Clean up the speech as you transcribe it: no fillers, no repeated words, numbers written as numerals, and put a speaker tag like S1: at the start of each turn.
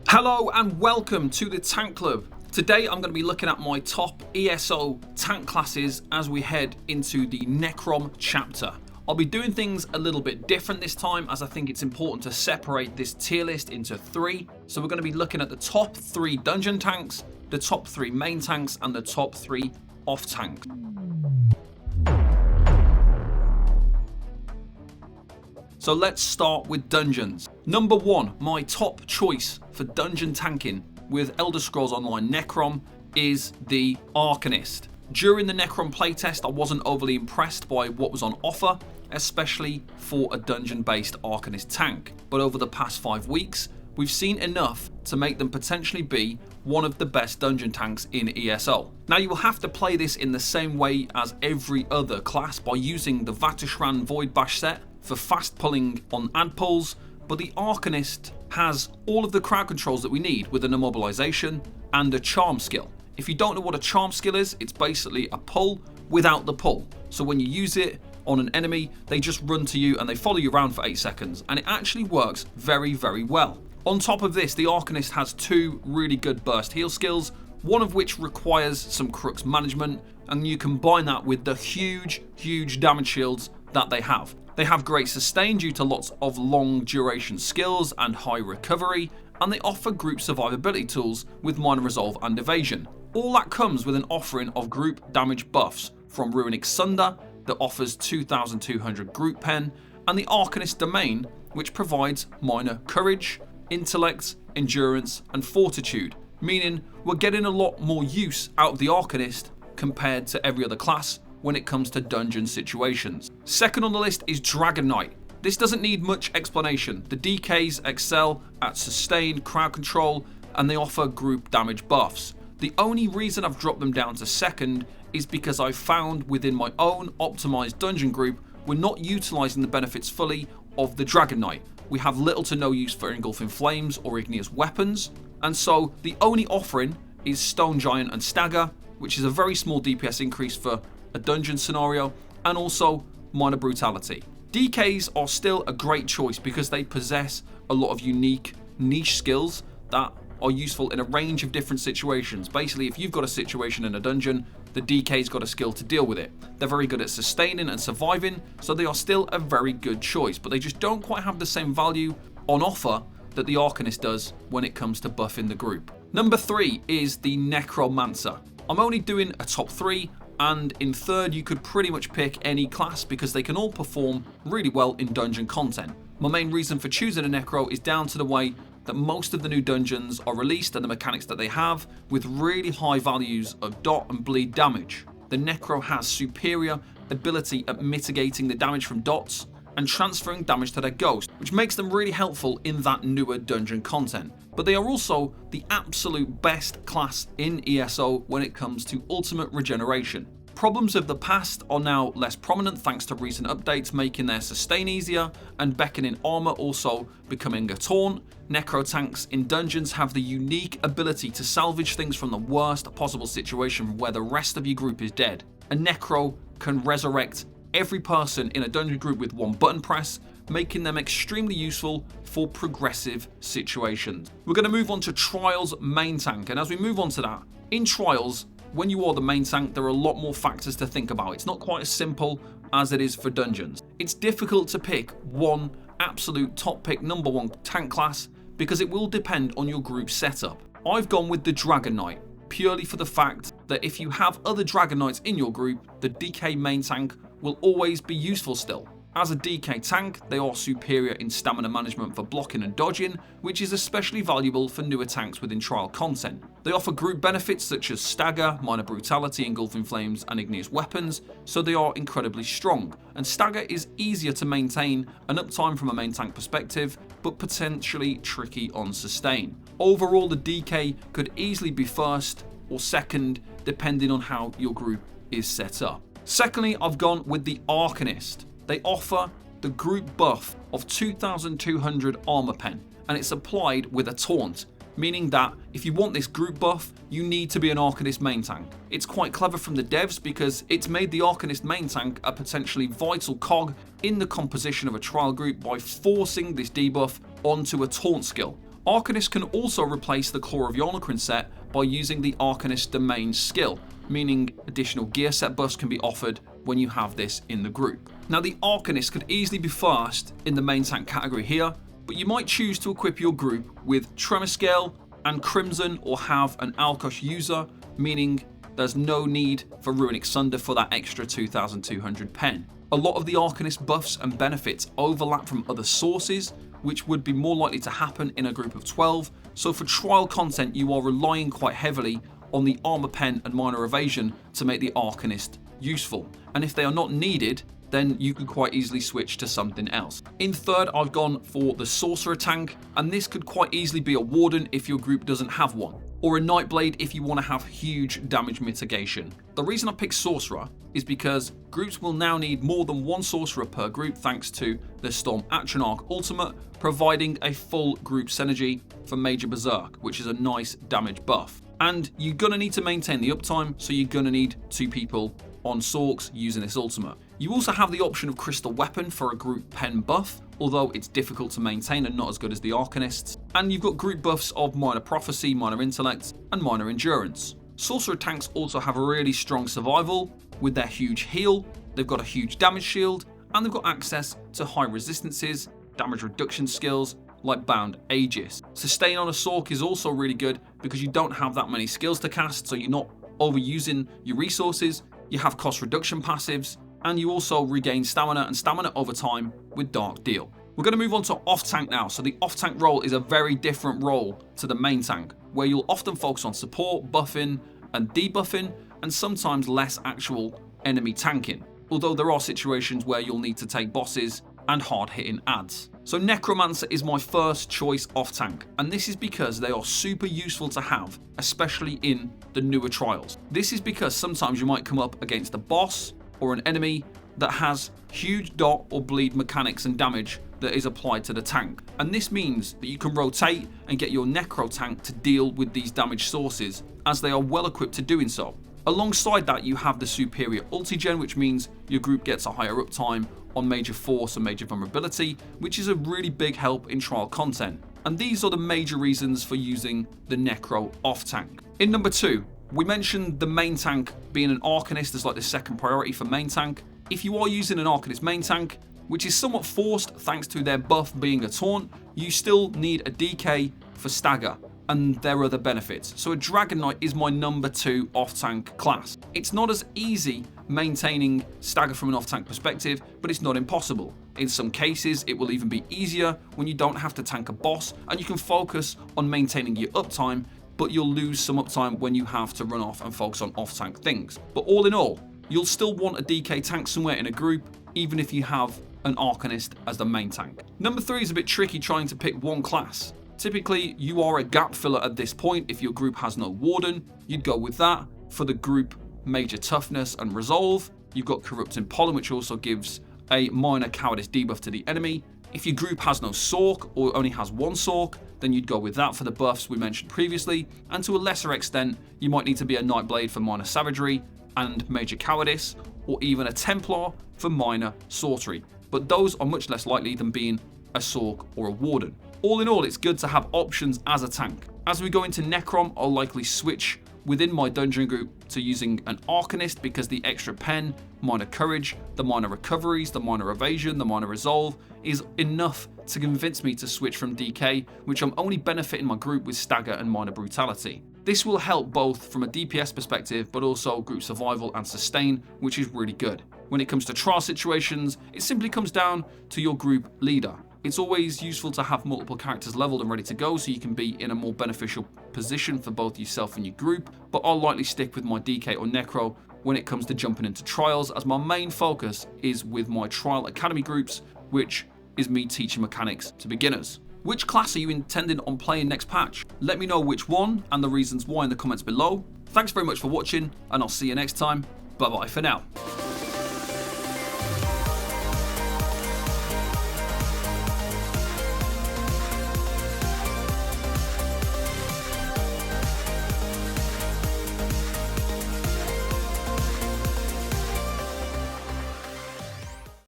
S1: Hello and welcome to the Tank Club. Today I'm going to be looking at my top ESO tank classes as we head into the Necrom chapter. I'll be doing things a little bit different this time as I think it's important to separate this tier list into three. So we're going to be looking at the top 3 dungeon tanks, the top 3 main tanks and the top 3 off tanks. So let's start with dungeons. Number 1, my top choice for dungeon tanking with Elder Scrolls Online Necrom is the Arcanist. During the Necrom playtest, I wasn't overly impressed by what was on offer, especially for a dungeon-based Arcanist tank. But over the past 5 weeks, we've seen enough to make them potentially be one of the best dungeon tanks in ESO. Now you will have to play this in the same way as every other class by using the Vateshran Void Bash set for fast pulling on ad pulls, but the Arcanist has all of the crowd controls that we need with an immobilization and a charm skill. If you don't know what a charm skill is, it's basically a pull without the pull. So when you use it on an enemy, they just run to you and they follow you around for 8 seconds, and it actually works very, very well. On top of this, the Arcanist has 2 really good burst heal skills, one of which requires some crux management, and you combine that with the huge damage shields that they have. They have great sustain due to lots of long duration skills and high recovery, and they offer group survivability tools with minor resolve and evasion. All that comes with an offering of group damage buffs from Runic Sunder that offers 2200 group pen, and the Arcanist Domain, which provides minor courage, intellect, endurance and fortitude, meaning we're getting a lot more use out of the Arcanist compared to every other class when it comes to dungeon situations. Second on the list is Dragon Knight. This doesn't need much explanation. The DKs excel at sustain, crowd control, and they offer group damage buffs. The only reason I've dropped them down to second is because I've found within my own optimized dungeon group, we're not utilizing the benefits fully of the Dragon Knight. We have little to no use for engulfing flames or igneous weapons, and so the only offering is Stone Giant and Stagger, which is a very small DPS increase for a dungeon scenario, and also minor brutality. DKs are still a great choice because they possess a lot of unique niche skills that are useful in a range of different situations. Basically, if you've got a situation in a dungeon, the DK's got a skill to deal with it. They're very good at sustaining and surviving, so they are still a very good choice, but they just don't quite have the same value on offer that the Arcanist does when it comes to buffing the group. Number 3 is the Necromancer. I'm only doing a top 3, and in third you could pretty much pick any class because they can all perform really well in dungeon content. My main reason for choosing a Necro is down to the way that most of the new dungeons are released and the mechanics that they have with really high values of dot and bleed damage. The Necro has superior ability at mitigating the damage from dots and transferring damage to their ghost, which makes them really helpful in that newer dungeon content. But they are also the absolute best class in ESO when it comes to ultimate regeneration. Problems of the past are now less prominent thanks to recent updates making their sustain easier and beckoning armor also becoming a taunt. Necro tanks in dungeons have the unique ability to salvage things from the worst possible situation where the rest of your group is dead. A Necro can resurrect every person in a dungeon group with one button press, making them extremely useful for progressive situations. We're going to move on to Trials main tank, and as we move on to that, in Trials, when you are the main tank, there are a lot more factors to think about. It's not quite as simple as it is for dungeons. It's difficult to pick one absolute top pick number 1 tank class because it will depend on your group setup. I've gone with the Dragon Knight purely for the fact that if you have other Dragon Knights in your group, the DK main tank will always be useful still. As a DK tank, they are superior in stamina management for blocking and dodging, which is especially valuable for newer tanks within trial content. They offer group benefits such as stagger, minor brutality, engulfing flames and igneous weapons, so they are incredibly strong. And stagger is easier to maintain and uptime from a main tank perspective, but potentially tricky on sustain. Overall, the DK could easily be first or second depending on how your group is set up. Secondly, I've gone with the Arcanist. They offer the group buff of 2200 armor pen, and it's applied with a taunt, meaning that if you want this group buff, you need to be an Arcanist main tank. It's quite clever from the devs because it's made the Arcanist main tank a potentially vital cog in the composition of a trial group by forcing this debuff onto a taunt skill. Arcanist can also replace the Claw of Yolnahkriin set by using the Arcanist Domain skill, meaning additional gear set buffs can be offered when you have this in the group. Now the Arcanist could easily be first in the main tank category here, but you might choose to equip your group with Tremor Scale and Crimson or have an Alkosh user, meaning there's no need for Runic Sunder for that extra 2200 pen. A lot of the Arcanist buffs and benefits overlap from other sources, which would be more likely to happen in a group of 12, so for trial content you are relying quite heavily on the Armor Pen and Minor Evasion to make the Arcanist useful, and if they are not needed, then you could quite easily switch to something else. In third, I've gone for the Sorcerer tank, and this could quite easily be a Warden if your group doesn't have one, or a Nightblade if you want to have huge damage mitigation. The reason I picked Sorcerer is because groups will now need more than one Sorcerer per group thanks to the Storm Atronach Ultimate, providing a full group synergy for Major Berserk, which is a nice damage buff. And you're going to need to maintain the uptime, so you're going to need 2 people on Sorks using this ultimate. You also have the option of Crystal Weapon for a group pen buff, although it's difficult to maintain and not as good as the Arcanists. And you've got group buffs of Minor Prophecy, Minor Intellect, and Minor Endurance. Sorcerer tanks also have a really strong survival with their huge heal, they've got a huge damage shield, and they've got access to high resistances, damage reduction skills like Bound Aegis. Sustain on a Sork is also really good because you don't have that many skills to cast, so you're not overusing your resources, you have cost reduction passives, and you also regain stamina and stamina over time with Dark Deal. We're going to move on to off-tank now. So the off-tank role is a very different role to the main tank, where you'll often focus on support, buffing, and debuffing, and sometimes less actual enemy tanking. Although there are situations where you'll need to take bosses and hard-hitting adds. So Necromancer is my first choice off-tank, and this is because they are super useful to have, especially in the newer trials. This is because sometimes you might come up against a boss or an enemy that has huge dot or bleed mechanics and damage that is applied to the tank, and this means that you can rotate and get your Necro tank to deal with these damage sources, as they are well equipped to doing so. Alongside that, you have the superior ulti-gen, which means your group gets a higher uptime on major force and major vulnerability, which is a really big help in trial content. And these are the major reasons for using the Necro off-tank. In number 2, we mentioned the main tank being an Arcanist as like the second priority for main tank. If you are using an Arcanist main tank, which is somewhat forced thanks to their buff being a taunt, you still need a DK for stagger and their other benefits. So a Dragon Knight is my number 2 off-tank class. It's not as easy maintaining stagger from an off-tank perspective, but it's not impossible. In some cases, it will even be easier when you don't have to tank a boss and you can focus on maintaining your uptime, but you'll lose some uptime when you have to run off and focus on off-tank things. But all in all, you'll still want a DK tank somewhere in a group, even if you have an Arcanist as the main tank. Number 3 is a bit tricky trying to pick one class. Typically, you are a gap filler at this point. If your group has no Warden, you'd go with that. For the group Major Toughness and Resolve, you've got Corrupting Pollen, which also gives a minor cowardice debuff to the enemy. If your group has no Sork or only has one Sork, then you'd go with that for the buffs we mentioned previously. And to a lesser extent, you might need to be a Nightblade for minor savagery and major cowardice, or even a Templar for minor sorcery. But those are much less likely than being a Sork or a Warden. All in all, it's good to have options as a tank. As we go into Necrom, I'll likely switch within my dungeon group to using an Arcanist because the extra pen, minor courage, the minor recoveries, the minor evasion, the minor resolve is enough to convince me to switch from DK, which I'm only benefiting my group with stagger and minor brutality. This will help both from a DPS perspective, but also group survival and sustain, which is really good. When it comes to trial situations, it simply comes down to your group leader. It's always useful to have multiple characters leveled and ready to go so you can be in a more beneficial position for both yourself and your group, but I'll likely stick with my DK or Necro when it comes to jumping into trials, as my main focus is with my trial academy groups, which is me teaching mechanics to beginners. Which class are you intending on playing next patch? Let me know which one and the reasons why in the comments below. Thanks very much for watching, and I'll see you next time. Bye bye for now.